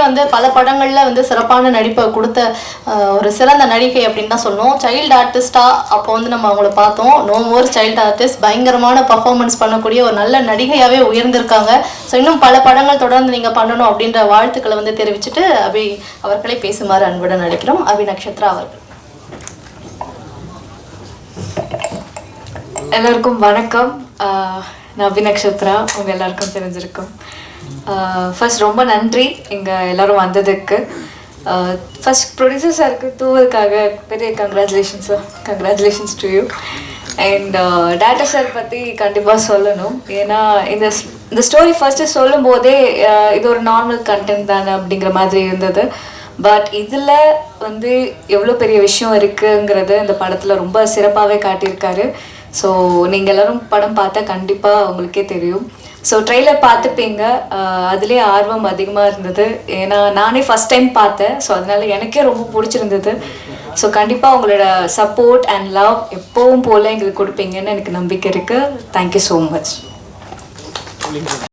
வந்து பல படங்களில் வந்து சிறப்பான நடிப்பை கொடுத்த ஒரு சிறந்த நடிகை அப்படின்னு தான் சொன்னோம். சைல்டு ஆர்டிஸ்டாக அப்போ வந்து நம்ம அவங்கள பார்த்தோம். நோ மோர் சைல்டு ஆர்டிஸ்ட், பயங்கரமான பர்ஃபார்மன்ஸ் பண்ணக்கூடிய ஒரு நல்ல நடிகையாகவே உயர்ந்திருக்காங்க. ஸோ இன்னும் பல படங்கள் தொடர்ந்து நீங்கள் பண்ணணும் அப்படின்ற வாழ்த்துக்களை வந்து தெரிவிச்சுட்டு அபி அவர்களை பேசுமாறு அன்புடன் நடிக்கிறோம். அபி நக்ஷத்ரா அவர்கள். எல்லாருக்கும் வணக்கம். நான் அபி நக்ஷத்ரா, உங்கள் எல்லாருக்கும் தெரிஞ்சிருக்கும். ஃபர்ஸ்ட் ரொம்ப நன்றி இங்கே எல்லோரும் வந்ததுக்கு. ஃபர்ஸ்ட் ப்ரொடியூசர் சாருக்கு தூவலுக்காக பெரிய congratulations to you. And director sir பற்றி கண்டிப்பாக சொல்லணும். ஏன்னா இந்த ஸ்டோரி ஃபர்ஸ்ட்டு சொல்லும் போதே இது ஒரு நார்மல் கண்டென்ட் தானே அப்படிங்கிற மாதிரி இருந்தது. பட் இதில் வந்து எவ்வளோ பெரிய விஷயம் இருக்குங்கிறது இந்த படத்தில் ரொம்ப சிறப்பாகவே காட்டியிருக்காரு. ஸோ நீங்கள் எல்லோரும் படம் பார்த்தா கண்டிப்பாக உங்களுக்கே தெரியும். ஸோ ட்ரெய்லர் பார்த்துப்பீங்க. அதுலேயே ஆர்வம் அதிகமாக இருந்தது. ஏன்னா நானே ஃபஸ்ட் டைம் பார்த்தேன். ஸோ அதனால் எனக்கே ரொம்ப பிடிச்சிருந்தது. ஸோ கண்டிப்பாக உங்களோட சப்போர்ட் அண்ட் லவ் எப்போவும் போல் எங்களுக்கு கொடுப்பீங்கன்னு எனக்கு நம்பிக்கை இருக்குது. Thank you so much.